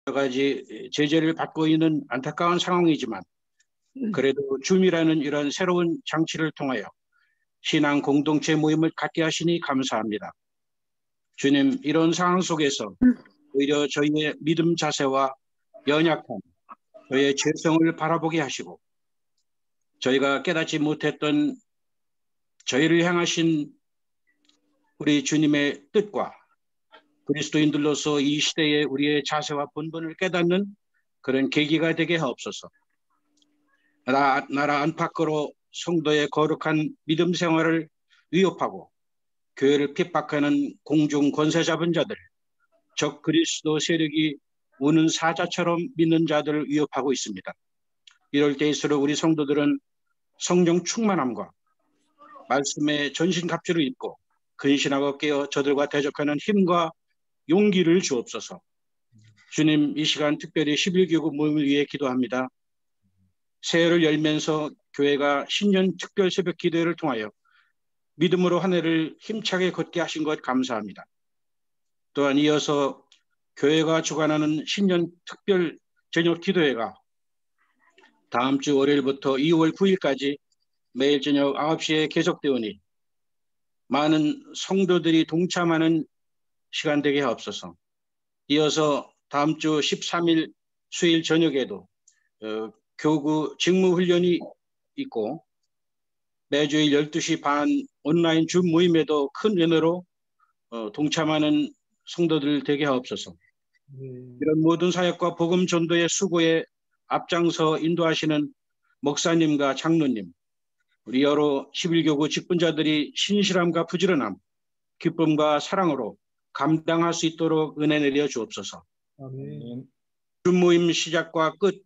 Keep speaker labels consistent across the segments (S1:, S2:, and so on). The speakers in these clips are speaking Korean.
S1: 여러 가지 제재를 받고 있는 안타까운 상황이지만 그래도 줌이라는 이런 새로운 장치를 통하여 신앙 공동체 모임을 갖게 하시니 감사합니다. 주님, 이런 상황 속에서 오히려 저희의 믿음 자세와 연약함, 저희의 죄성을 바라보게 하시고 저희가 깨닫지 못했던 저희를 향하신 우리 주님의 뜻과 그리스도인들로서 이 시대의 우리의 자세와 본분을 깨닫는 그런 계기가 되게 하옵소서. 나라 안팎으로 성도의 거룩한 믿음 생활을 위협하고 교회를 핍박하는 공중 권세 잡은 자들, 적 그리스도 세력이 우는 사자처럼 믿는 자들을 위협하고 있습니다. 이럴 때일수록 우리 성도들은 성령 충만함과 말씀의 전신갑주를 입고 근신하고 깨어 저들과 대적하는 힘과 용기를 주옵소서. 주님, 이 시간 특별히 11교구 모임을 위해 기도합니다. 새해를 열면서 교회가 신년 특별 새벽 기도회를 통하여 믿음으로 한 해를 힘차게 걷게 하신 것 감사합니다. 또한 이어서 교회가 주관하는 신년 특별 저녁 기도회가 다음 주 월요일부터 2월 9일까지 매일 저녁 9시에 계속되오니 많은 성도들이 동참하는 시간 되게 하옵소서. 이어서 다음 주 13일 수요일 저녁에도 교구 직무훈련이 있고 매주일 12시 반 온라인 줌 모임에도 큰 은혜로 동참하는 성도들 되게 하옵소서. 이런 모든 사역과 복음 전도의 수고에 앞장서 인도하시는 목사님과 장로님, 우리 여러 11교구 직분자들이 신실함과 부지런함, 기쁨과 사랑으로 감당할 수 있도록 은혜 내려 주옵소서.
S2: 아멘.
S1: 줌 모임 시작과 끝,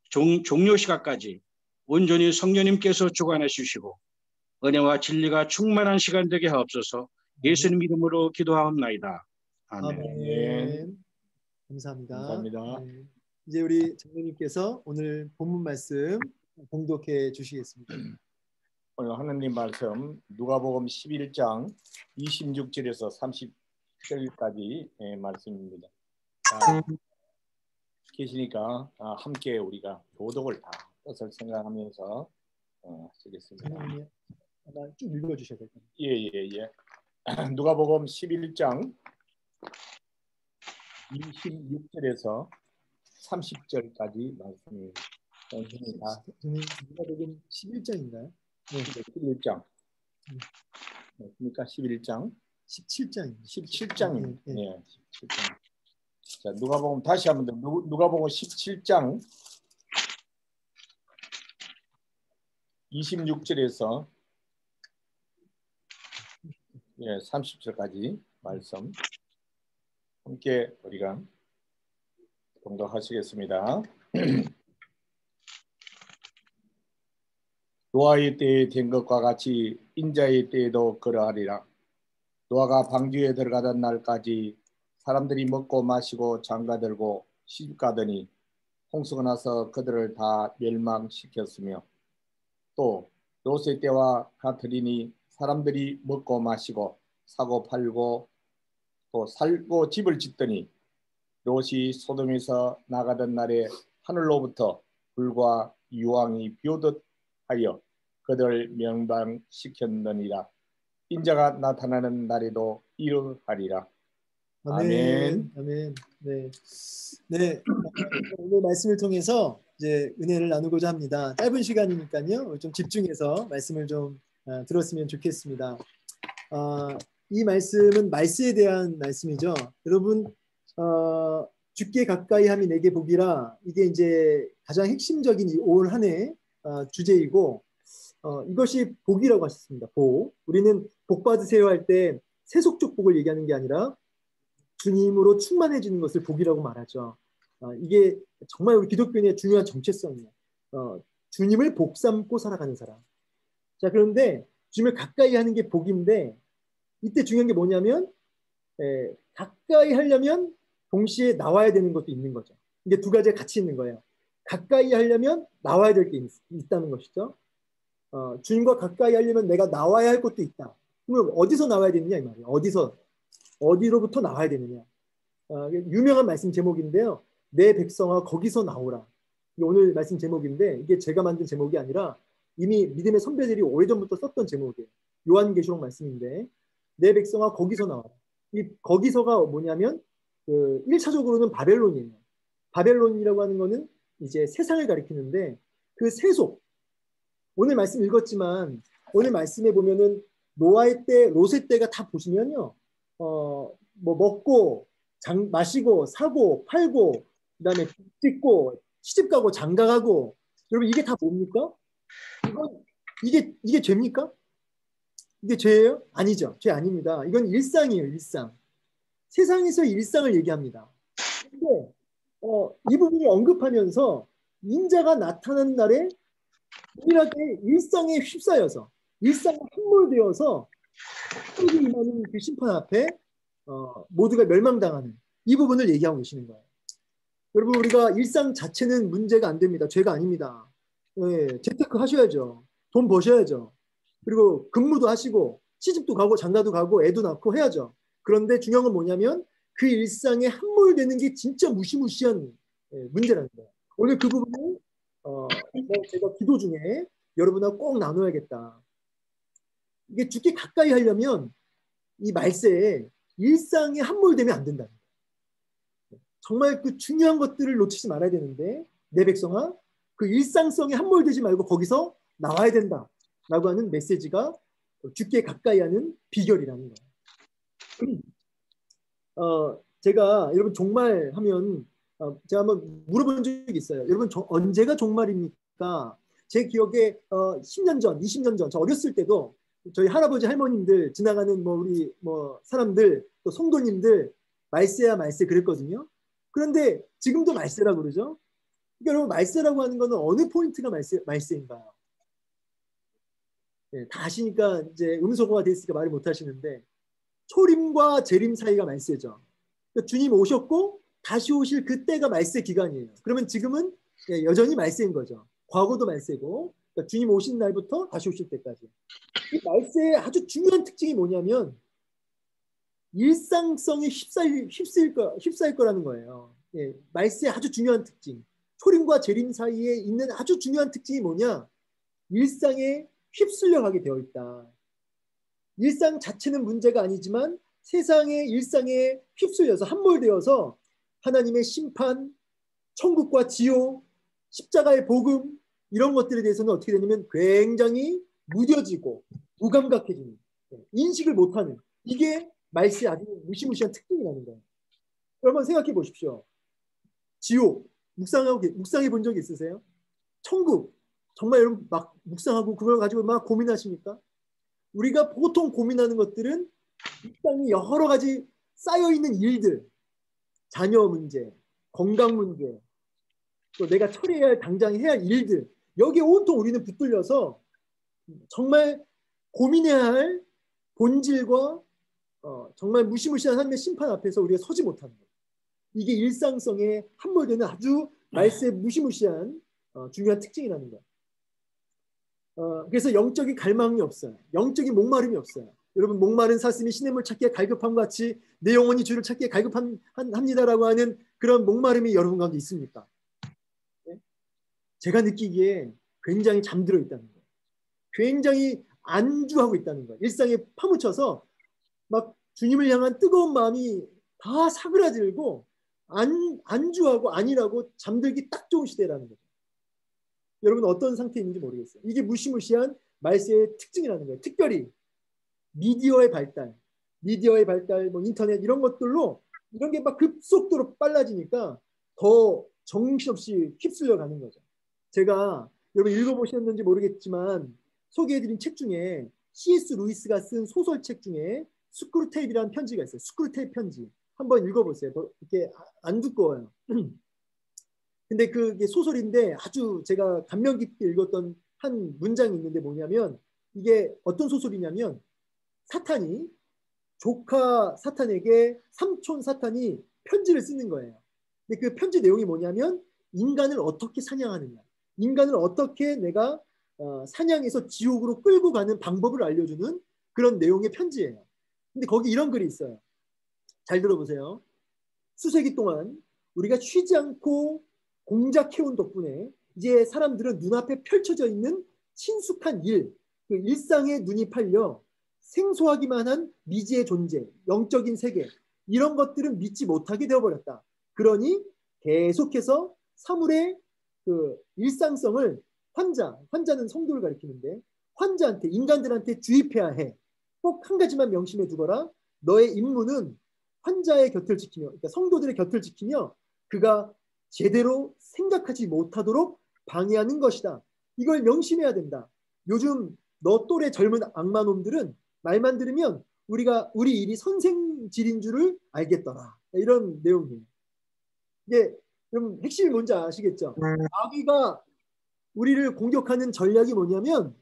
S1: 종료 시간까지 온전히 성령님께서 주관해 주시고 은혜와 진리가 충만한 시간 되게 하옵소서. 예수님 이름으로 기도하옵나이다. 아멘.
S2: 아멘. 감사합니다.
S3: 감사합니다.
S2: 네. 이제 우리 장로님께서 오늘 본문 말씀 봉독해 주시겠습니다.
S3: 오늘 하느님 말씀 누가복음 11장 26절에서 30절까지 말씀입니다. 계시니까 함께 우리가 교독을 다 뜻을 생각하면서 하시겠습니다.
S2: 하나 쭉 읽어주셔야 될 겁니다.
S3: 예. 누가복음 11장 26절에서 30절까지 말씀입니다.
S2: 누가복음 11장인가요?
S3: 네, 11장. 그러니까 11장.
S2: 17장입니다.
S3: 17장입니다.
S2: 네.
S3: 네, 17장. 자, 누가복음 다시 한번 더. 누가복음 17장 26절에서 30절까지 말씀 함께 우리가 봉독하시겠습니다. 노아의 때에 된 것과 같이 인자의 때에도 그러하리라. 노아가 방주에 들어가던 날까지 사람들이 먹고 마시고 장가들고 시집가더니 홍수가 나서 그들을 다 멸망시켰으며 또 롯의 때와 같으리니 사람들이 먹고 마시고 사고 팔고 또 살고 집을 짓더니 롯이 소돔에서 나가던 날에 하늘로부터 불과 유황이 비오듯 하여 그들 멸망시켰느니라. 인자가 나타나는 날에도 이러하리라. 아멘.
S2: 아멘. 네. 오늘 말씀을 통해서 이제 은혜를 나누고자 합니다. 짧은 시간이니까요. 좀 집중해서 말씀을 좀 들었으면 좋겠습니다. 이 말씀은 말세에 대한 말씀이죠. 여러분, 주께 가까이 함이 내게 복이라, 이게 이제 가장 핵심적인 올 한 해 주제이고, 이것이 복이라고 하셨습니다. 복. 우리는 복 받으세요 할 때 세속적 복을 얘기하는 게 아니라 주님으로 충만해지는 것을 복이라고 말하죠. 이게 정말 우리 기독교인의 중요한 정체성이에요. 주님을 복 삼고 살아가는 사람. 자, 그런데 주님을 가까이 하는 게 복인데, 이때 중요한 게 뭐냐면 가까이 하려면 동시에 나와야 되는 것도 있는 거죠. 이게 두 가지가 같이 있는 거예요. 가까이 하려면 나와야 될 게 있다는 것이죠. 주님과 가까이 하려면 내가 나와야 할 것도 있다. 그럼 어디서 나와야 되느냐 이 말이에요. 어디로부터 나와야 되느냐. 유명한 말씀 제목인데요. 내 백성아 거기서 나오라. 이게 오늘 말씀 제목인데 이게 제가 만든 제목이 아니라 이미 믿음의 선배들이 오래전부터 썼던 제목이에요. 요한계시록 말씀인데 내 백성아 거기서 나와라. 이 거기서가 뭐냐면 그 1차적으로는 바벨론이에요. 바벨론이라고 하는 거는 이제 세상을 가리키는데 그 세속 오늘 말씀 읽었지만 오늘 말씀에 보면은 노아의 때, 롯의 때가 다 보시면요. 뭐 먹고 마시고 사고 팔고 그다음에 짓고 시집 가고 장가 가고 여러분 이게 다 뭡니까? 이게 죄입니까? 이게 죄예요? 아니죠. 죄 아닙니다. 이건 일상이에요. 일상. 세상에서 일상을 얘기합니다. 근데 이 부분을 언급하면서 인자가 나타나는 날에 동일하게 일상에 휩싸여서 일상에 함몰되어서 하늘이 임하는 그 심판 앞에 모두가 멸망당하는 이 부분을 얘기하고 계시는 거예요. 여러분 우리가 일상 자체는 문제가 안 됩니다. 죄가 아닙니다. 네, 재테크 하셔야죠. 돈 버셔야죠. 그리고 근무도 하시고 시집도 가고 장가도 가고 애도 낳고 해야죠. 그런데 중요한 건 뭐냐면 그 일상에 함몰되는 게 진짜 무시무시한 문제라는 거예요. 오늘 그 부분을 제가 기도 중에 여러분하고 꼭 나눠야겠다. 이게 죽기 가까이 하려면 이 말세에 일상에 함몰되면 안 된다. 정말 그 중요한 것들을 놓치지 말아야 되는데 내 백성아 그 일상성에 함몰되지 말고 거기서 나와야 된다라고 하는 메시지가 죽기에 가까이 하는 비결이라는 거예요. 제가 여러분 종말 하면 제가 한번 물어본 적이 있어요. 여러분 언제가 종말입니까? 제 기억에 10년 전, 20년 전, 저 어렸을 때도 저희 할아버지 할머님들 지나가는 우리 사람들 또 성도님들 말세야 말세 그랬거든요. 그런데 지금도 말세라고 그러죠. 그러니까 여러분 말세라고 하는 거는 어느 포인트가 말세인가요? 네, 다 아시니까 이제 음소거가 됐으니까 말을 못 하시는데 초림과 재림 사이가 말세죠. 그러니까 주님 오셨고 다시 오실 그때가 말세 기간이에요. 그러면 지금은 여전히 말세인 거죠. 과거도 말세고 그러니까 주님 오신 날부터 다시 오실 때까지. 이 말세의 아주 중요한 특징이 뭐냐면 일상성에 휩싸일 거라는 거예요. 예, 말세의 아주 중요한 특징. 초림과 재림 사이에 있는 아주 중요한 특징이 뭐냐? 일상에 휩쓸려가게 되어 있다. 일상 자체는 문제가 아니지만 세상의 일상에 휩쓸려서 함몰되어서 하나님의 심판, 천국과 지옥, 십자가의 복음 이런 것들에 대해서는 어떻게 되냐면 굉장히 무뎌지고 무감각해지는 인식을 못하는 이게 말세의 아주 무시무시한 특징이라는 거예요. 여러분 생각해 보십시오. 지옥 묵상해 본 적 있으세요? 천국 정말 여러분 막 묵상하고 그걸 가지고 막 고민하십니까? 우리가 보통 고민하는 것들은 일상이 여러 가지 쌓여있는 일들 자녀 문제, 건강 문제 또 내가 처리해야 할 당장 해야 할 일들 여기에 온통 우리는 붙들려서 정말 고민해야 할 본질과 정말 무시무시한 하나님의 심판 앞에서 우리가 서지 못하는 거예요. 이게 일상성에 함몰되는 아주 말세의 무시무시한 중요한 특징이라는 거예요. 그래서 영적인 갈망이 없어요. 영적인 목마름이 없어요. 여러분 목마른 사슴이 시냇물 찾기에 갈급함과 같이 내 영혼이 주를 찾기에 갈급합니다라고 하는 그런 목마름이 여러분 가운데 있습니까? 네? 제가 느끼기에 굉장히 잠들어 있다는 거예요. 굉장히 안주하고 있다는 거예요. 일상에 파묻혀서 막 주님을 향한 뜨거운 마음이 다 사그라들고 안주하고 아니라고 잠들기 딱 좋은 시대라는 거죠. 여러분 어떤 상태에 있는지 모르겠어요. 이게 무시무시한 말세의 특징이라는 거예요. 특별히 미디어의 발달, 인터넷 이런 것들로 이런 게 막 급속도로 빨라지니까 더 정신없이 휩쓸려 가는 거죠. 제가 여러분 읽어보셨는지 모르겠지만 소개해드린 책 중에 C.S. 루이스가 쓴 소설책 중에 스크루테이프라는 편지가 있어요. 스크루테이프 편지. 한번 읽어보세요. 이렇게 안 두꺼워요. 근데 그게 소설인데 아주 제가 감명 깊게 읽었던 한 문장이 있는데 뭐냐면 이게 어떤 소설이냐면 사탄이 조카 사탄에게 삼촌 사탄이 편지를 쓰는 거예요. 근데 그 편지 내용이 뭐냐면 인간을 어떻게 사냥하느냐, 인간을 어떻게 내가 사냥해서 지옥으로 끌고 가는 방법을 알려주는 그런 내용의 편지예요. 근데 거기 이런 글이 있어요. 잘 들어보세요. 수세기 동안 우리가 쉬지 않고 공작해온 덕분에 이제 사람들은 눈앞에 펼쳐져 있는 친숙한 일, 그 일상에 눈이 팔려 생소하기만 한 미지의 존재, 영적인 세계 이런 것들은 믿지 못하게 되어버렸다. 그러니 계속해서 사물의 그 일상성을 환자는 성도를 가리키는데 환자한테 인간들한테 주입해야 해. 꼭 한 가지만 명심해 두거라. 너의 임무는 환자의 곁을 지키며 그러니까 성도들의 곁을 지키며 그가 제대로 생각하지 못하도록 방해하는 것이다. 이걸 명심해야 된다. 요즘 너 또래 젊은 악마놈들은 말만 들으면 우리 일이 선생질인 줄을 알겠더라. 이런 내용이에요. 이게 그럼 핵심이 뭔지 아시겠죠? 마귀가 우리를 공격하는 전략이 뭐냐면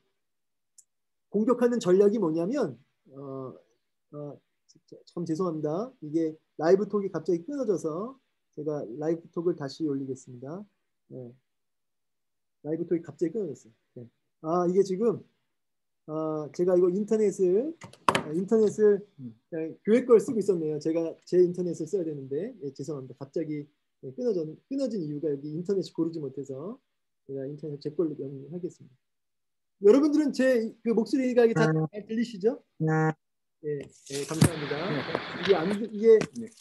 S2: 참 죄송합니다. 이게 라이브 톡이 갑자기 끊어져서 제가 라이브 톡을 다시 올리겠습니다. 네. 라이브 톡이 갑자기 끊어졌어요. 네. 이게 지금 제가 이거 인터넷을 교회 걸 쓰고 있었네요. 제가 제 인터넷을 써야 되는데 죄송합니다. 갑자기 끊어진 이유가 여기 인터넷이 고르지 못해서 제가 인터넷 제 걸로 하겠습니다. 여러분들은 제 그 목소리가 다 잘 들리시죠? 네, 감사합니다. 이게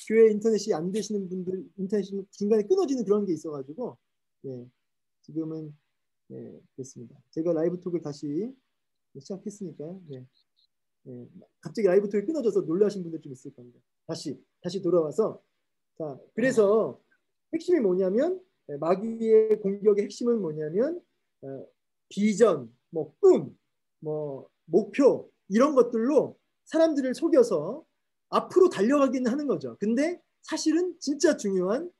S2: 교회 인터넷이 안 되시는 분들 인터넷이 중간에 끊어지는 그런 게 있어가지고 지금은 됐습니다. 제가 라이브 톡을 다시 시작했으니까요. 갑자기 라이브 톡이 끊어져서 놀라신 분들 좀 있을 겁니다. 다시 돌아와서 그래서 핵심이 뭐냐면 마귀의 공격의 핵심은 뭐냐면 비전, 꿈, 목표 이런 것들로 사람들을 속여서 앞으로 달려가기는 하는 거죠. 근데 사실은 진짜 중요한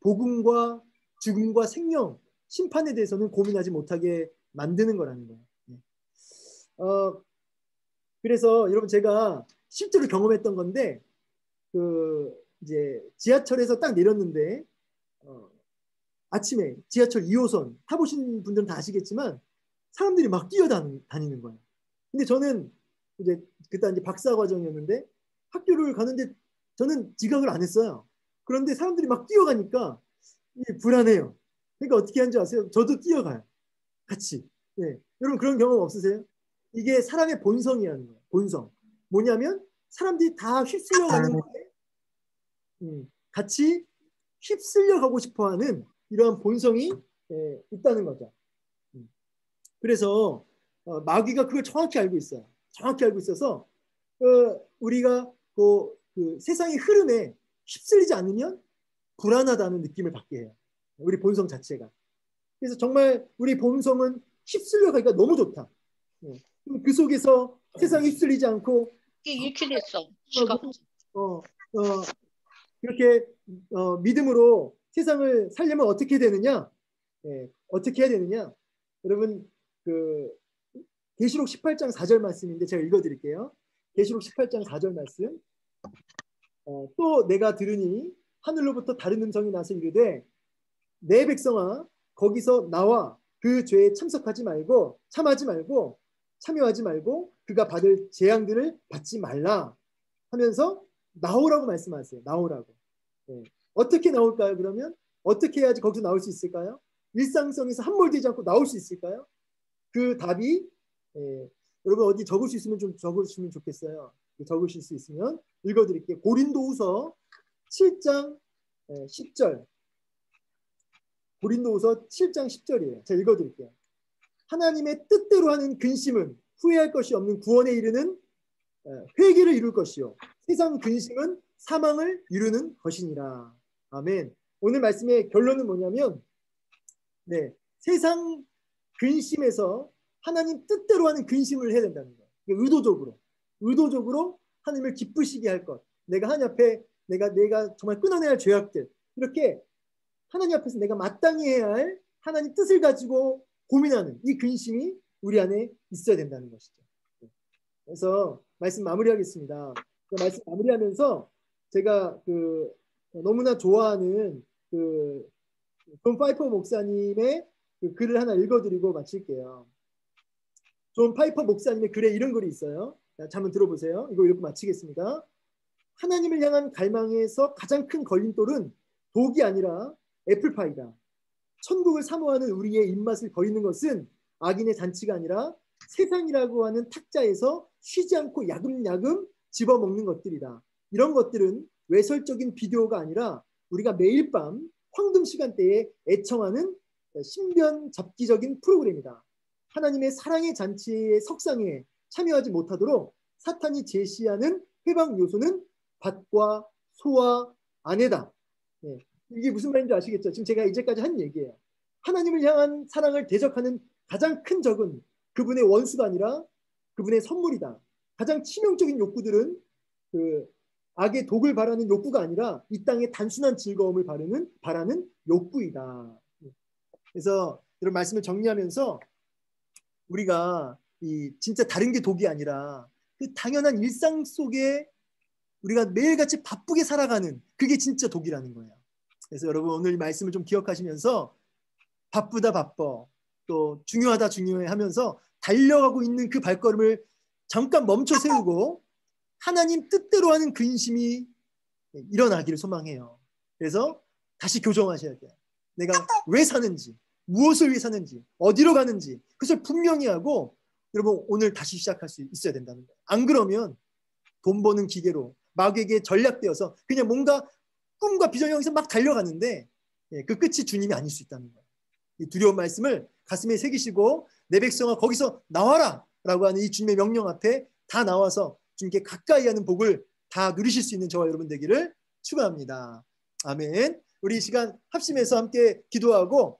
S2: 복음과 죽음과 생명, 심판에 대해서는 고민하지 못하게 만드는 거라는 거예요. 그래서 여러분 제가 실제로 경험했던 건데 이제 지하철에서 딱 내렸는데 아침에 지하철 2호선 타보신 분들은 다 아시겠지만 사람들이 막 뛰어다니는 거예요. 근데 저는 이제 그때 이제 박사 과정이었는데 학교를 가는데 저는 지각을 안 했어요. 그런데 사람들이 막 뛰어가니까 불안해요. 그러니까 어떻게 하는지 아세요? 저도 뛰어가요. 같이. 여러분 그런 경험 없으세요? 이게 사람의 본성이라는 거예요. 본성. 뭐냐면 사람들이 다 휩쓸려 가는 거에 같이 휩쓸려 가고 싶어하는 이러한 본성이 있다는 거죠. 그래서 마귀가 그걸 정확히 알고 있어요. 정확히 알고 있어서 우리가 그 세상의 흐름에 휩쓸리지 않으면 불안하다는 느낌을 받게 해요. 우리 본성 자체가. 그래서 정말 우리 본성은 휩쓸려 가기가 너무 좋다. 그 속에서 세상에 휩쓸리지 않고
S4: 이렇게 됐어.
S2: 이렇게 믿음으로 세상을 살려면 어떻게 되느냐? 어떻게 해야 되느냐? 여러분 계시록 18장 4절 말씀인데 제가 읽어드릴게요. 계시록 18장 4절 말씀. 또 내가 들으니 하늘로부터 다른 음성이 나서 이르되 내 백성아 거기서 나와 그 죄에 참하지 말고 참여하지 말고 그가 받을 재앙들을 받지 말라 하면서 나오라고 말씀하세요. 나오라고. 어떻게 나올까요? 그러면 어떻게 해야지 거기서 나올 수 있을까요? 일상성에서 함몰되지 않고 나올 수 있을까요? 그 답이 여러분 어디 적을 수 있으면 좀 적으시면 좋겠어요. 적으실 수 있으면 읽어드릴게요. 고린도후서 7장 10절. 고린도후서 7장 10절이에요. 제가 읽어드릴게요. 하나님의 뜻대로 하는 근심은 후회할 것이 없는 구원에 이르는 회개를 이룰 것이요 세상 근심은 사망을 이루는 것이니라. 아멘. 오늘 말씀의 결론은 뭐냐면 세상 근심에서 하나님 뜻대로 하는 근심을 해야 된다는 거예요. 의도적으로 하나님을 기쁘시게 할 것. 내가 하나님 앞에 내가 정말 끊어내야 할 죄악들 이렇게 하나님 앞에서 내가 마땅히 해야 할 하나님 뜻을 가지고 고민하는 이 근심이 우리 안에 있어야 된다는 것이죠. 그래서 말씀 마무리하겠습니다. 말씀 마무리하면서 제가 너무나 좋아하는 존 파이퍼 목사님의 글을 하나 읽어드리고 마칠게요. 존 파이퍼 목사님의 글에 이런 글이 있어요. 자, 한번 들어보세요. 이거 읽고 마치겠습니다. 하나님을 향한 갈망에서 가장 큰 걸림돌은 독이 아니라 애플파이다. 천국을 사모하는 우리의 입맛을 버리는 것은 악인의 잔치가 아니라 세상이라고 하는 탁자에서 쉬지 않고 야금야금 집어먹는 것들이다. 이런 것들은 외설적인 비디오가 아니라 우리가 매일 밤 황금 시간대에 애청하는 신변 잡기적인 프로그램이다. 하나님의 사랑의 잔치의 석상에 참여하지 못하도록 사탄이 제시하는 해방 요소는 밭과 소와 아내다. 네. 이게 무슨 말인지 아시겠죠? 지금 제가 이제까지 한 얘기예요. 하나님을 향한 사랑을 대적하는 가장 큰 적은 그분의 원수가 아니라 그분의 선물이다. 가장 치명적인 욕구들은 그 악의 독을 바라는 욕구가 아니라 이 땅의 단순한 즐거움을 바라는 욕구이다. 그래서 이런 말씀을 정리하면서 우리가 진짜 다른 게 독이 아니라 그 당연한 일상 속에 우리가 매일같이 바쁘게 살아가는 그게 진짜 독이라는 거예요. 그래서 여러분 오늘 이 말씀을 좀 기억하시면서 바쁘다 바빠 또 중요하다 중요해 하면서 달려가고 있는 그 발걸음을 잠깐 멈춰 세우고 하나님 뜻대로 하는 근심이 일어나기를 소망해요. 그래서 다시 교정하셔야 돼요. 내가 왜 사는지, 무엇을 위해 사는지, 어디로 가는지 그것을 분명히 하고 여러분 오늘 다시 시작할 수 있어야 된다는 거예요. 안 그러면 돈 버는 기계로 마귀에게 전략되어서 그냥 뭔가 꿈과 비전 향해서 막 달려가는데 그 끝이 주님이 아닐 수 있다는 거예요. 이 두려운 말씀을 가슴에 새기시고 내 백성아 거기서 나와라 라고 하는 이 주님의 명령 앞에 다 나와서 주님께 가까이 하는 복을 다 누리실 수 있는 저와 여러분 되기를 축원합니다. 아멘. 우리 이 시간 합심해서 함께 기도하고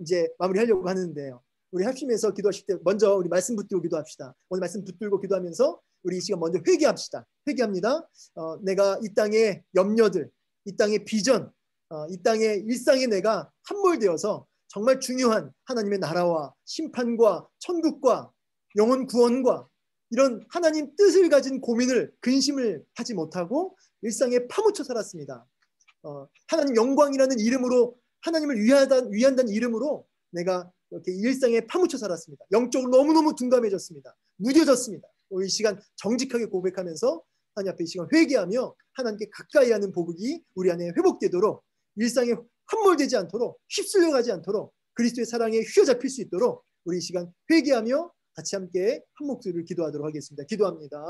S2: 이제 마무리하려고 하는데요. 우리 합심해서 기도하실 때 먼저 우리 말씀 붙들고 기도합시다. 오늘 말씀 붙들고 기도하면서 우리 이 시간 먼저 회개합시다. 회개합니다. 내가 이 땅의 염려들, 이 땅의 비전, 이 땅의 일상에 내가 함몰되어서 정말 중요한 하나님의 나라와 심판과 천국과 영혼 구원과 이런 하나님 뜻을 가진 고민을 근심을 하지 못하고 일상에 파묻혀 살았습니다. 하나님 영광이라는 이름으로 하나님을 위한다는 이름으로 내가 이렇게 일상에 파묻혀 살았습니다. 영적으로 너무너무 둔감해졌습니다. 무뎌졌습니다. 이 시간 정직하게 고백하면서 하나님 앞에 이 시간 회개하며 하나님께 가까이 하는 복이 우리 안에 회복되도록 일상에 함몰되지 않도록 휩쓸려가지 않도록 그리스도의 사랑에 휘어잡힐 수 있도록 우리 이 시간 회개하며 같이 함께 한 목소리를 기도하도록 하겠습니다. 기도합니다.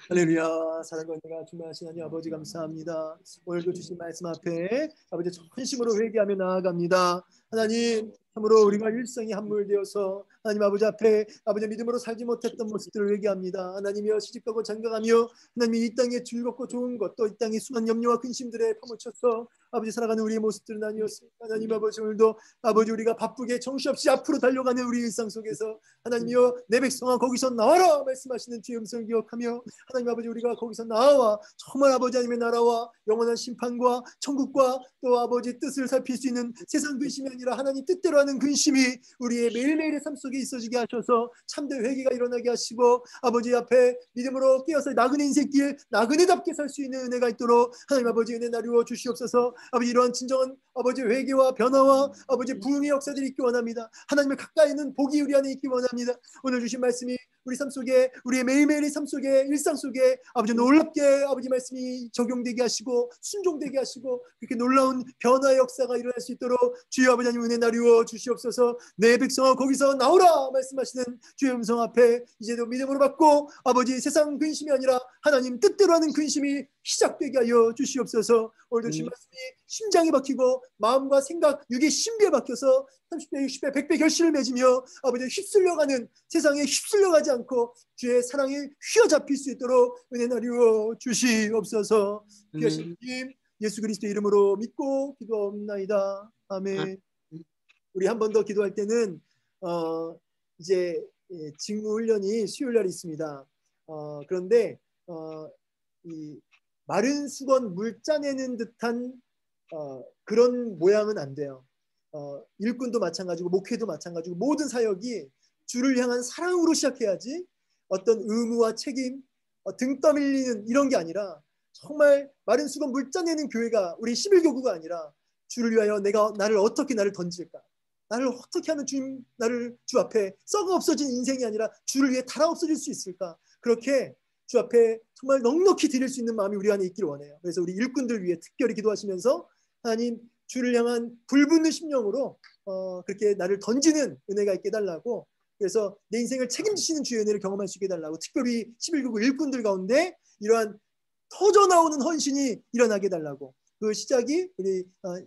S2: 할렐루야. 사랑과 은혜가 충만하신 하나님 아버지 감사합니다. 오늘도 주신 말씀 앞에 아버지 전심으로 회개하며 나아갑니다. 하나님 참으로 우리가 일상이 함몰되어서 하나님 아버지 앞에 아버지 믿음으로 살지 못했던 모습들을 회개합니다. 하나님이여 시집가고 장가가며 하나님이 이 땅에 즐겁고 좋은 것 또 이 땅의 수많은 염려와 근심들에 파묻혀서 아버지 살아가는 우리의 모습들은 아니었습니다. 하나님 아버지 오늘도 아버지 우리가 바쁘게 정신없이 앞으로 달려가는 우리 일상 속에서 하나님이여 내 백성아 거기서 나와라 말씀하시는 주의 음성을 기억하며 하나님 아버지 우리가 거기서 나와 정말 아버지 하나님의 나라와 영원한 심판과 천국과 또 아버지 뜻을 살필 수 있는 세상 근심이 아니라 하나님 뜻대로 하는 근심이 우리의 매일매일의 삶 속에 있어지게 하셔서 참된 회개가 일어나게 하시고 아버지 앞에 믿음으로 깨어서 나그네 인생길 나그네답게 살 수 있는 은혜가 있도록 하나님 아버지 은혜 나누어 주시옵소서. 아버지 이러한 진정한 아버지 회개와 변화와 아버지 부흥의 역사들이 있기 원합니다. 하나님을 가까이 있는 복이 우리 안에 있기 원합니다. 오늘 주신 말씀이 우리 삶 속에 우리의 매일매일의 삶 속에 일상 속에 아버지 놀랍게 아버지 말씀이 적용되게 하시고 순종되게 하시고 그렇게 놀라운 변화의 역사가 일어날 수 있도록 주여 아버지 하나님 은혜 나누어 주시옵소서. 내 백성아 거기서 나오라 말씀하시는 주의 음성 앞에 이제도 믿음으로 받고 아버지 세상 근심이 아니라 하나님 뜻대로 하는 근심이 시작되게 하여 주시옵소서. 오늘도 주신 말씀이 심장이 박히고 마음과 생각 육의 신비에 박혀서 30배 60배 100배 결실을 맺으며 아버지 휩쓸려가는 세상에 휩쓸려가지 않고 주의 사랑에 휘어잡힐 수 있도록 은혜 나누어 주시옵소서. 귀하신 주님 예수 그리스도 이름으로 믿고 기도하옵나이다. 아멘. 우리 한 번 더 기도할 때는 이제 직무 훈련이 수요일 날 있습니다. 그런데 이 마른 수건 물 짜내는 듯한 그런 모양은 안 돼요. 일꾼도 마찬가지고 목회도 마찬가지고 모든 사역이 주를 향한 사랑으로 시작해야지 어떤 의무와 책임, 등 떠밀리는 이런 게 아니라 정말 마른 수건 물 짜내는 교회가 우리 11교구가 아니라 주를 위하여 내가 나를 어떻게 던질까? 나를 어떻게 하면 나를 주 앞에 썩어 없어진 인생이 아니라 주를 위해 달아 없어질 수 있을까? 그렇게 주 앞에 정말 넉넉히 드릴 수 있는 마음이 우리 안에 있기를 원해요. 그래서 우리 일꾼들 위해 특별히 기도하시면서 하나님 주를 향한 불붙는 심령으로 그렇게 나를 던지는 은혜가 있게 해달라고, 그래서 내 인생을 책임지시는 주의 은혜를 경험할 수 있게 해달라고, 특별히 11교구 일꾼들 가운데 이러한 터져나오는 헌신이 일어나게 해달라고, 그 시작이 우리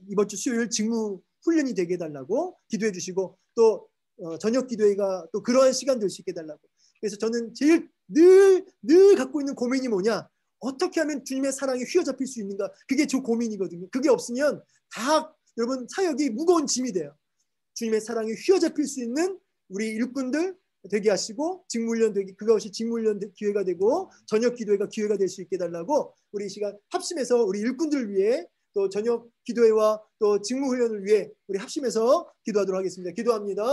S2: 이번 주 수요일 직무 훈련이 되게 해달라고 기도해 주시고, 또 저녁 기도회가 또 그러한 시간 될 수 있게 해달라고. 그래서 저는 제일 늘 갖고 있는 고민이 뭐냐, 어떻게 하면 주님의 사랑에 휘어잡힐 수 있는가, 그게 제 고민이거든요. 그게 없으면 다 여러분 사역이 무거운 짐이 돼요. 주님의 사랑에 휘어잡힐 수 있는 우리 일꾼들 되게 하시고, 직무훈련 되게, 그것이 직무훈련 기회가 되고 저녁 기도회가 기회가 될 수 있게 해달라고, 우리 이 시간 합심해서 우리 일꾼들 위해 또 저녁 기도회와 또 직무훈련을 위해 우리 합심해서 기도하도록 하겠습니다. 기도합니다.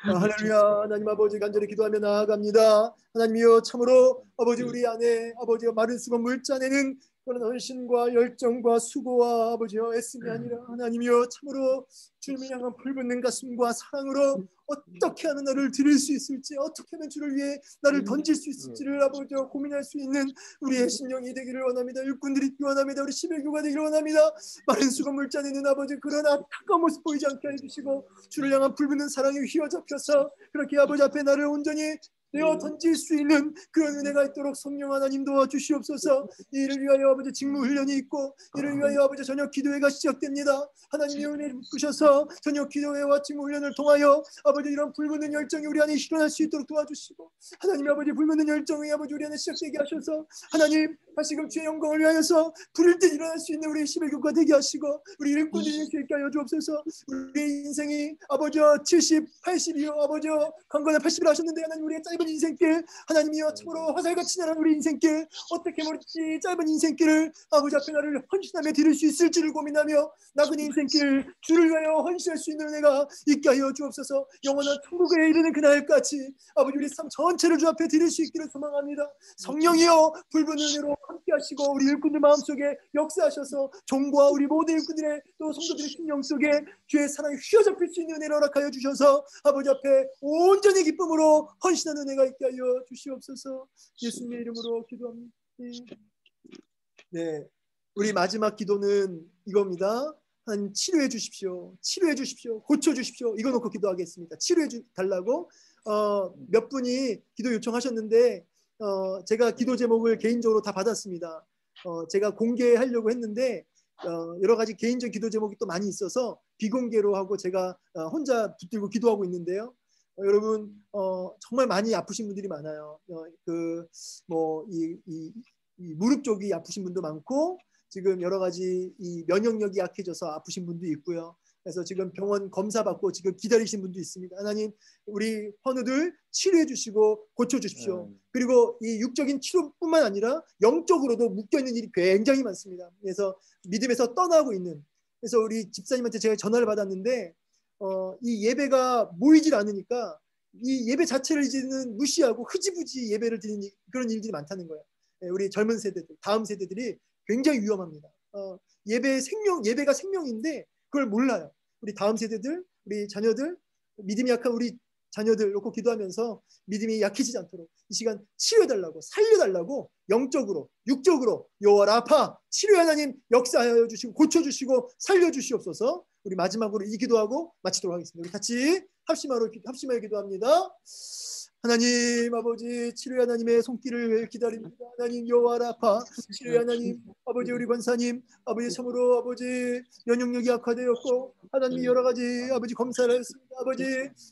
S2: 할렐루야. 하나님 아버지, 간절히 기도하며 나아갑니다. 하나님이여, 참으로 아버지 우리 안에 아버지가 마른 수건 물자내는 그런 헌신과 열정과 수고와 아버지여 애씀이 아니라 하나님이여, 참으로 주님을 향한 불붙는 가슴과 사랑으로 어떻게 하면 나를 드릴 수 있을지, 어떻게 하면 주를 위해 나를 던질 수 있을지를 아버지여 고민할 수 있는 우리의 심령이 되기를 원합니다. 일꾼들이 있기를 원합니다. 우리 11교가 되기를 원합니다. 마른 수건 물자내는 아버지 그런 안타까운 모습 보이지 않게 해주시고, 주를 향한 불붙는 사랑에 휘어잡혀서 그렇게 아버지 앞에 나를 온전히 내어 던질 수 있는 그런 은혜가 있도록 성령 하나님 도와주시옵소서. 이를 위하여 아버지 직무훈련이 있고, 이를 위하여 아버지 저녁 기도회가 시작됩니다. 하나님의 은혜를 부으셔서 저녁 기도회와 직무훈련을 통하여 아버지 이런 불붙는 열정이 우리 안에 일어날 수 있도록 도와주시고, 하나님 아버지 불붙는 열정이 아버지 우리 안에 시작되게 하셔서 하나님 다시금 주의 영광을 위하여서 불일 때 일어날 수 있는 우리 11교가 되게 하시고, 우리 일꾼들이 될 수 있게 하여 주옵소서. 우리 인생이 아버지여 70, 80이요 아버지여 강건한 80을 하셨는데, 하나님 우리의 짧은 인생길, 하나님이여 참으로 화살같이 날아간 우리 인생길, 어떻게 멀지 짧은 인생길을 아버지 앞에 나를 헌신하며 드릴 수 있을지를 고민하며 나그네 인생길 주를 위하여 헌신할 수 있는 은혜가 있게 하여 주옵소서. 영원한 천국에 이르는 그날까지 아버지 우리 삶 전체를 주 앞에 드릴 수 있기를 소망합니다. 성령이여 불붙는 은혜로 함께 하시고 우리 일꾼들 마음속에 역사하셔서 종과 우리 모든 일꾼들의 또 성도들의 심령 속에 주의 사랑이 휘어잡힐 수 있는 은혜를 허락하여 주셔서 아버지 앞에 온전히 기쁨으로 헌신하는 은혜가 있게 하여 주시옵소서. 예수님의 이름으로 기도합니다. 네, 우리 마지막 기도는 이겁니다. 한 치료해 주십시오. 치료해 주십시오. 고쳐 주십시오. 이거 놓고 기도하겠습니다. 치료해 달라고 몇 분이 기도 요청하셨는데 제가 기도 제목을 개인적으로 다 받았습니다. 제가 공개하려고 했는데 여러 가지 개인적 기도 제목이 또 많이 있어서 비공개로 하고 제가 혼자 붙들고 기도하고 있는데요. 여러분 정말 많이 아프신 분들이 많아요. 이 무릎 쪽이 아프신 분도 많고, 지금 여러 가지 이 면역력이 약해져서 아프신 분도 있고요. 그래서 지금 병원 검사 받고 지금 기다리신 분도 있습니다. 하나님 우리 환우들 치료해 주시고 고쳐 주십시오. 그리고 이 육적인 치료뿐만 아니라 영적으로도 묶여있는 일이 굉장히 많습니다. 그래서 믿음에서 떠나고 있는, 그래서 우리 집사님한테 제가 전화를 받았는데 이 예배가 모이질 않으니까 이 예배 자체를 이제는 무시하고 흐지부지 예배를 드리는 그런 일들이 많다는 거예요. 우리 젊은 세대들, 다음 세대들이 굉장히 위험합니다. 예배가 생명인데 그걸 몰라요. 우리 다음 세대들, 우리 자녀들, 믿음이 약한 우리 자녀들 놓고 기도하면서 믿음이 약해지지 않도록 이 시간 치료해달라고, 살려달라고, 영적으로, 육적으로 여호와 라파 치료 하나님 역사하여 주시고 고쳐주시고 살려주시옵소서. 우리 마지막으로 이 기도하고 마치도록 하겠습니다. 우리 같이 합심하여 기도합니다. 하나님 아버지, 치료의 하나님의 손길을 기다립니다. 하나님 여호와 라파 치료의 하나님, 아버지 우리 권사님 아버지 참으로 아버지 면역력이 약화되었고 하나님 여러 가지 아버지 검사를 했습니다. 아버지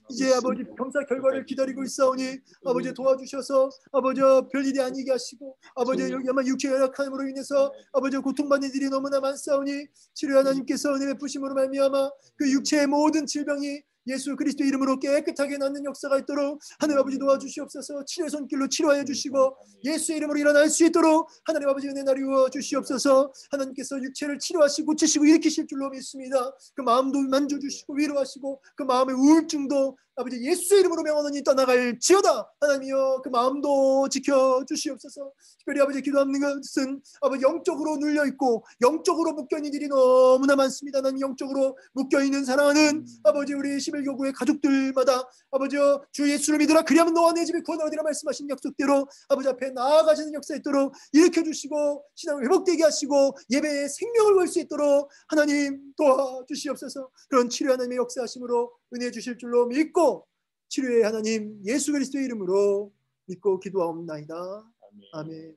S2: 이제 아버지 검사 결과를 기다리고 있사오니 아버지 도와주셔서 아버지 별일이 아니게 하시고, 아버지 여기 아마 육체 열악함으로 인해서 아버지 고통받는 일이 너무나 많사오니 치료의 하나님께서 은혜 베푸심으로 말미암아 그 육체의 모든 질병이 예수 그리스도 이름으로 깨끗하게 낫는 역사가 있도록 하나님 아버지 도와주시옵소서. 치료의 손길로 치료하여 주시고 예수의 이름으로 일어날 수 있도록 하나님 아버지 은혜 나누어 주시옵소서. 하나님께서 육체를 치료하시고 고치시고 일으키실 줄로 믿습니다. 그 마음도 만져주시고 위로하시고 그 마음의 우울증도 아버지 예수의 이름으로 명하노니 떠나갈지어다. 하나님이여 그 마음도 지켜주시옵소서. 특별히 아버지 기도하는 것은 아버지 영적으로 눌려있고 영적으로 묶여있는 일이 너무나 많습니다. 하나님 영적으로 묶여있는 사랑하는 아버지 우리 11 특별교구의 가족들마다 아버지여 주 예수를 믿으라 그리하면 너와 내 집이 구원 얻으리라 말씀하신 약속대로 아버지 앞에 나아가시는 역사 있도록 일으켜주시고 신앙을 회복되게 하시고 예배에 생명을 걸 수 있도록 하나님 도와주시옵소서. 그런 치료 하나님의 역사하심으로 은혜 주실 줄로 믿고 치료의 하나님 예수 그리스도의 이름으로 믿고 기도하옵나이다. 아멘.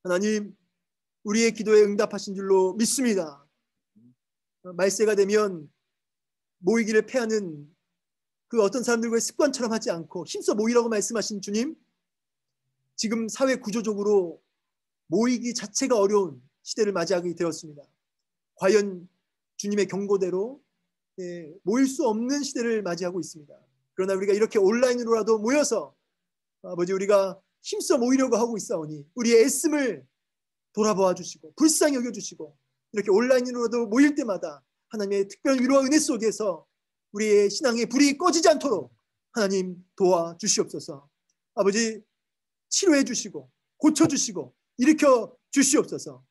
S2: 하나님 우리의 기도에 응답하신 줄로 믿습니다. 말세가 되면 모이기를 패하는 그 어떤 사람들과의 습관처럼 하지 않고 힘써 모이라고 말씀하신 주님, 지금 사회 구조적으로 모이기 자체가 어려운 시대를 맞이하게 되었습니다. 과연 주님의 경고대로 모일 수 없는 시대를 맞이하고 있습니다. 그러나 우리가 이렇게 온라인으로라도 모여서 아버지 우리가 힘써 모이려고 하고 있사오니 우리의 애씀을 돌아보아 주시고 불쌍히 여겨주시고 이렇게 온라인으로도 모일 때마다 하나님의 특별한 위로와 은혜 속에서 우리의 신앙의 불이 꺼지지 않도록 하나님 도와주시옵소서. 아버지 치료해 주시고 고쳐주시고 일으켜 주시옵소서.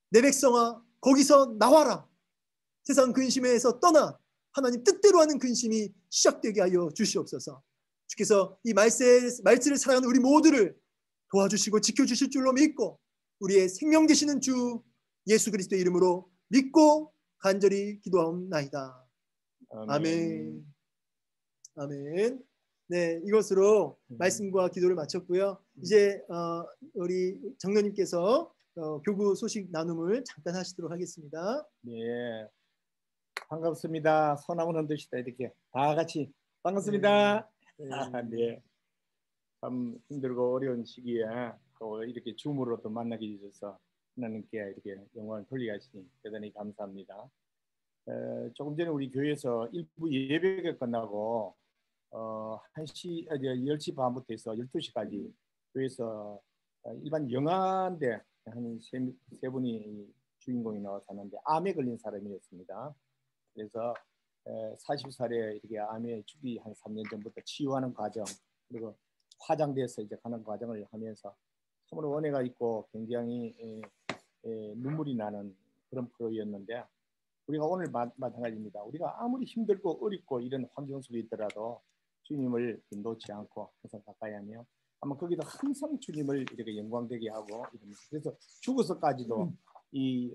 S2: 내 백성아 거기서 나와라. 세상 근심에서 떠나 하나님 뜻대로 하는 근심이 시작되게 하여 주시옵소서. 주께서 이 말씀을 사랑하는 우리 모두를 도와주시고 지켜주실 줄로 믿고 우리의 생명 되시는 주 예수 그리스도의 이름으로 믿고 간절히 기도하옵나이다. 아멘. 아멘. 네, 이것으로 말씀과 기도를 마쳤고요. 이제 우리 장로님께서 교구 소식 나눔을 잠깐 하시도록 하겠습니다.
S3: 네, 반갑습니다. 손 한번 흔드시다 이렇게 다 같이 반갑습니다.
S2: 네.
S3: 네. 참 힘들고 어려운 시기에 또 이렇게 줌으로 또 만나게 해주셔서 하나님께 이렇게 영광을 돌리게 하시니 대단히 감사합니다. 조금 전에 우리 교회에서 일부 예배가 끝나고 10시 반부터 해서 12시까지 교회에서 일반 영화인데 한 세 분이 주인공이 나와서 하는데 암에 걸린 사람이었습니다. 그래서 40살에 이렇게 암에 죽기 한 3년 전부터 치유하는 과정 그리고 화장돼서 이제 가는 과정을 하면서 참으로 은혜가 있고 굉장히 눈물이 나는 그런 프로였는데 우리가 오늘 마찬가지입니다. 우리가 아무리 힘들고 어렵고 이런 환경 속에 있더라도 주님을 놓지 않고 항상 가까이 하며 아마 거기도 항상 주님을 이렇게 영광되게 하고 이러면서 그래서 죽어서까지도 이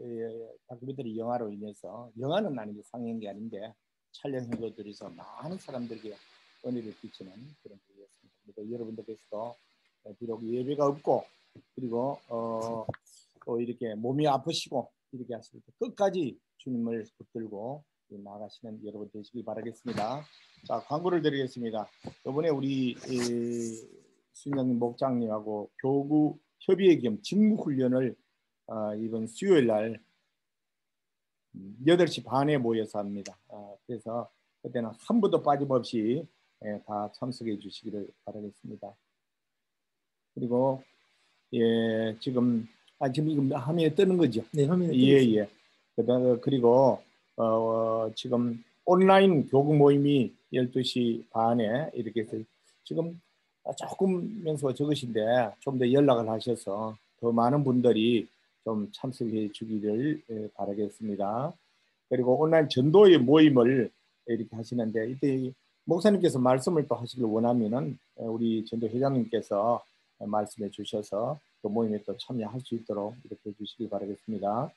S3: 다큐멘터리 영화로 인해서 영화는 아니죠. 상영한 게 아닌데 촬영한 것들에서 많은 사람들에게 은혜를 끼치는 그런 일이었습니다. 그래서 여러분들께서도 비록 예배가 없고 그리고 또 이렇게 몸이 아프시고 이렇게 하실 때 끝까지 주님을 붙들고 나가시는 여러분 되시길 바라겠습니다. 자, 광고를 드리겠습니다. 이번에 우리 순장님 목장님하고 교구 협의회 겸 직무훈련을 이번 수요일 날 8시 반에 모여서 합니다. 그래서 그때는 한 분도 빠짐없이 다 참석해 주시기를 바라겠습니다. 그리고 지금 이거 화면에 뜨는 거죠?
S2: 네, 화면에 뜨고 있습니다.
S3: 그리고 지금 온라인 교구 모임이 12시 반에 이렇게 해서 지금 조금 명수가 적으신데 좀 더 연락을 하셔서 더 많은 분들이 좀 참석해 주기를 바라겠습니다. 그리고 온라인 전도의 모임을 이렇게 하시는데 이때 목사님께서 말씀을 또 하시길 원하면은 우리 전도 회장님께서 말씀해 주셔서 또 모임에 또 참여할 수 있도록 이렇게 해주시기 바라겠습니다.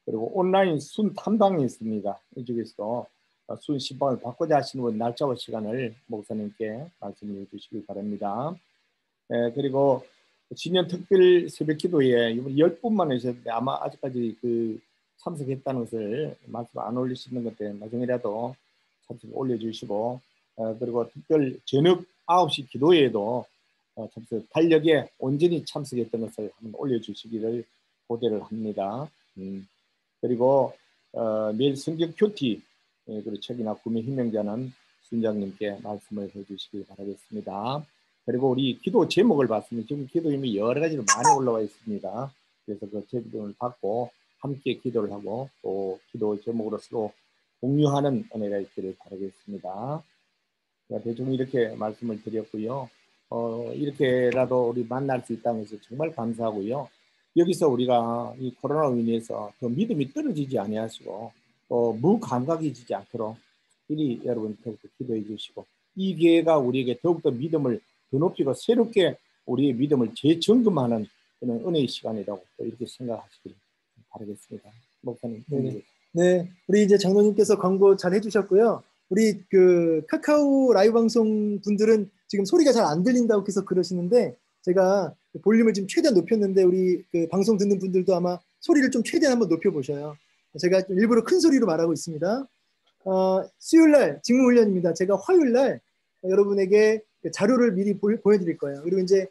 S3: 그리고 온라인 순 탐방이 있습니다. 이쪽에서 순 신방을 바꾸자 하시는 분 날짜와 시간을 목사님께 말씀해 주시기 바랍니다. 그리고 신년 특별 새벽 기도에 이번 10분만 하셨는데 아마 아직까지 참석했다는 것을 말씀 안 올리시는 것 때문에 나중에라도 참석 올려주시고 그리고 특별 저녁 9시 기도회에도 참석 달력에 온전히 참석했던 것을 한번 올려주시기를 고대를 합니다. 그리고 내일 성경 큐티 그리고 책이나 구매 희명자는 순장님께 말씀을 해주시기 바라겠습니다. 그리고 우리 기도 제목을 봤습니다. 지금 기도 이미 여러 가지로 많이 올라와 있습니다. 그래서 그 제목을 받고 함께 기도를 하고 또 기도 제목으로 서로 공유하는 은혜가 있기를 바라겠습니다. 대충 이렇게 말씀을 드렸고요. 이렇게라도 우리 만날 수 있다는 것을 정말 감사하고요. 여기서 우리가 이 코로나로 인해서 더 믿음이 떨어지지 아니하시고 또 무감각해지지 않도록 이리 여러분 더욱더 기도해 주시고 이 기회가 우리에게 더욱더 믿음을 더 높이고 새롭게 우리의 믿음을 재점검하는 그런 은혜의 시간이라고 이렇게 생각하시길 바라겠습니다. 목사님.
S2: 네, 우리 이제 장로님께서 광고 잘 해주셨고요. 우리 그 카카오 라이브 방송 분들은 지금 소리가 잘 안 들린다고 계속 그러시는데 제가 볼륨을 지금 최대한 높였는데 우리 그 방송 듣는 분들도 아마 소리를 좀 최대한 한번 높여보셔요. 제가 좀 일부러 큰 소리로 말하고 있습니다. 수요일날 직무훈련입니다. 제가 화요일날 여러분에게 자료를 미리 보여드릴 거예요. 그리고 이제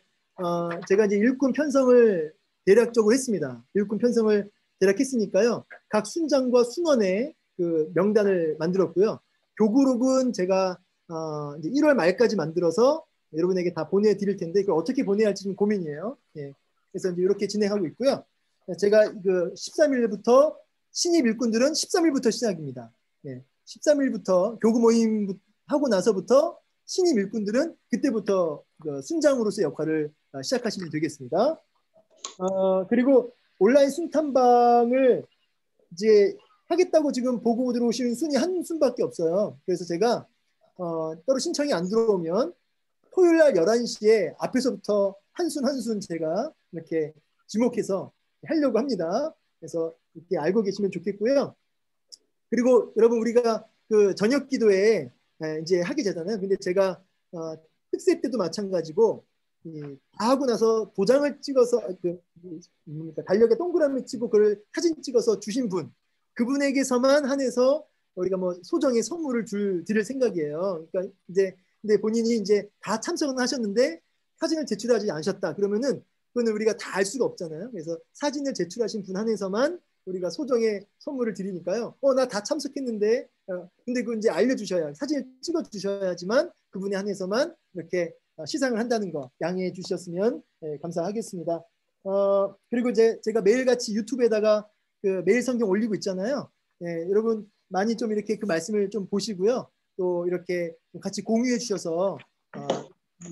S2: 제가 이제 일꾼 편성을 대략적으로 했습니다. 일꾼 편성을 대략 했으니까요. 각 순장과 순원의 그 명단을 만들었고요. 교구록은 제가 이제 1월 말까지 만들어서 여러분에게 다 보내드릴 텐데 그걸 어떻게 보내야 할지 좀 고민이에요. 예. 그래서 이제 이렇게 진행하고 있고요. 제가 그 13일부터 신입 일꾼들은 13일부터 시작입니다. 예. 13일부터 교구 모임 하고 나서부터 신입 일꾼들은 그때부터 그 순장으로서의 역할을 시작하시면 되겠습니다. 그리고 온라인 순탐방을 이제 하겠다고 지금 보고 들어오시는 순이 한 순밖에 없어요. 그래서 제가 따로 신청이 안 들어오면 토요일 날 11시에 앞에서부터 한 순 제가 이렇게 지목해서 하려고 합니다. 그래서 이렇게 알고 계시면 좋겠고요. 그리고 여러분 우리가 그 저녁 기도에 이제 하게 되잖아요. 근데 제가 특세 때도 마찬가지고 다 하고 나서 도장을 찍어서 달력에 동그라미 치고 그걸 사진 찍어서 주신 분 그분에게서만 한해서 우리가 뭐 소정의 선물을 드릴 생각이에요. 그러니까 이제 근데 본인이 이제 다 참석은 하셨는데 사진을 제출하지 않으셨다. 그러면은 그거는 우리가 다 알 수가 없잖아요. 그래서 사진을 제출하신 분 한해서만 우리가 소정의 선물을 드리니까요. 나 다 참석했는데 근데 그거 이제 알려주셔야 사진을 찍어주셔야지만 그분에 한해서만 이렇게 시상을 한다는 거 양해해 주셨으면 감사하겠습니다. 그리고 이제 제가 매일같이 유튜브에다가 그 매일 성경 올리고 있잖아요. 여러분 많이 좀 이렇게 그 말씀을 좀 보시고요. 또 이렇게 같이 공유해 주셔서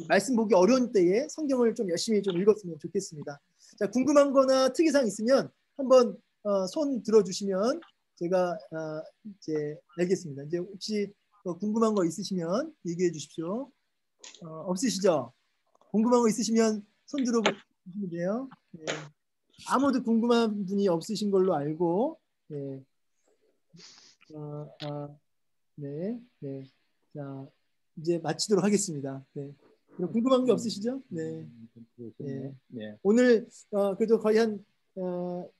S2: 말씀 보기 어려운 때에 성경을 좀 열심히 좀 읽었으면 좋겠습니다. 자, 궁금한 거나 특이사항 있으면 한번 손 들어주시면 제가 이제 알겠습니다. 이제 혹시 궁금한 거 있으시면 얘기해 주십시오. 없으시죠? 궁금한 거 있으시면 손 들어보시면 돼요. 네. 아무도 궁금한 분이 없으신 걸로 알고 네. 네, 네. 자, 이제 마치도록 하겠습니다. 네. 궁금한 게 없으시죠? 네. 네. 네. 오늘 그래도 거의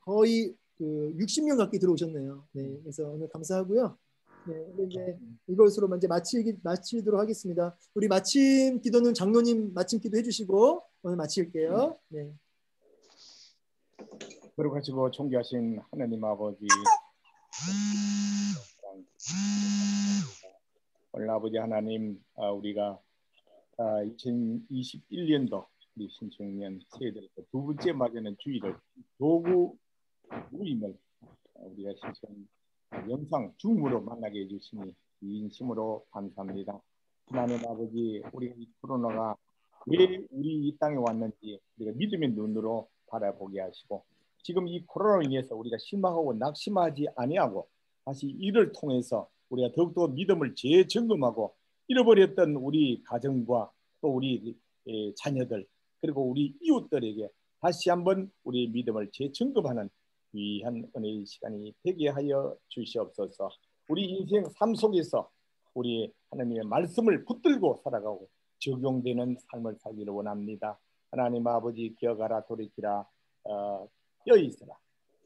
S2: 거의 그 60명 가까이 들어오셨네요. 네. 그래서 오늘 감사하고요. 네. 이제 이것으로 이제 마치도록 하겠습니다. 우리 마침 기도는 장로님 마침 기도 해주시고 오늘 마칠게요. 네.
S3: 거룩하시고 존귀하신 하나님 아버지, 오늘 아버지 하나님, 우리가 2021년도 우리 신청년 새해들에서 두 번째 맞이하는 주일을 교구 모임을 우리가 신청 영상 줌으로 만나게 해주시니 진심으로 감사합니다. 하나님 아버지, 우리 이 코로나가 왜 우리 이 땅에 왔는지 우리가 믿음의 눈으로 바라보게 하시고 지금 이 코로나로 인해서 우리가 실망하고 낙심하지 아니하고 다시 이를 통해서 우리가 더욱더 믿음을 재점검하고 잃어버렸던 우리 가정과 또 우리 자녀들 그리고 우리 이웃들에게 다시 한번 우리 믿음을 재점검하는 귀한 은혜의 시간이 되게 하여 주시옵소서. 우리 인생 삶 속에서 우리 하나님의 말씀을 붙들고 살아가고 적용되는 삶을 살기를 원합니다. 하나님 아버지, 기억하라, 돌이키라, 깨어있으라,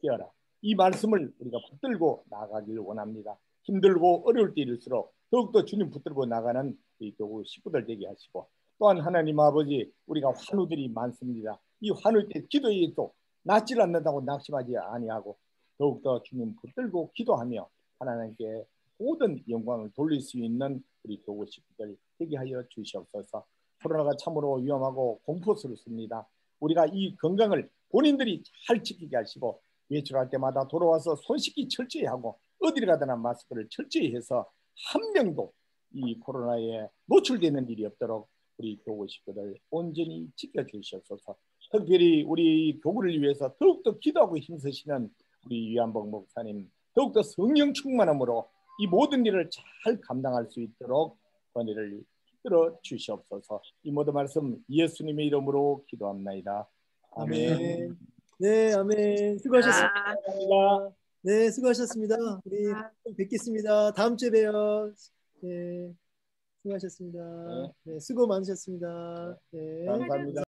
S3: 깨어라. 이 말씀을 우리가 붙들고 나가기를 원합니다. 힘들고 어려울 때일수록 더욱더 주님 붙들고 나가는 이 교구 식구들 되게 하시고 또한 하나님 아버지, 우리가 환우들이 많습니다. 이 환우 때 기도에 또 낫질 않는다고 낙심하지 아니하고 더욱더 주님 붙들고 기도하며 하나님께 모든 영광을 돌릴 수 있는 우리 교구 식구들 되게 하여 주시옵소서. 코로나가 참으로 위험하고 공포스럽습니다. 우리가 이 건강을 본인들이 잘 지키게 하시고 외출할 때마다 돌아와서 손 씻기 철저히 하고 어디를 가더나 마스크를 철저히 해서 한 명도 이 코로나에 노출되는 일이 없도록 우리 교구 식구들 온전히 지켜주시옵소서. 특별히 우리 교구를 위해서 더욱더 기도하고 힘쓰시는 우리 위안복 목사님 더욱더 성령 충만함으로 이 모든 일을 잘 감당할 수 있도록 은혜를 들어 주시옵소서. 이 모든 말씀 예수님의 이름으로 기도합나이다. 아멘.
S2: 아멘. 네, 아멘. 수고하셨습니다. 네, 수고하셨습니다. 우리 또 뵙겠습니다. 다음 주에 봬요. 네, 수고하셨습니다. 네, 수고 많으셨습니다. 네.
S3: 감사합니다.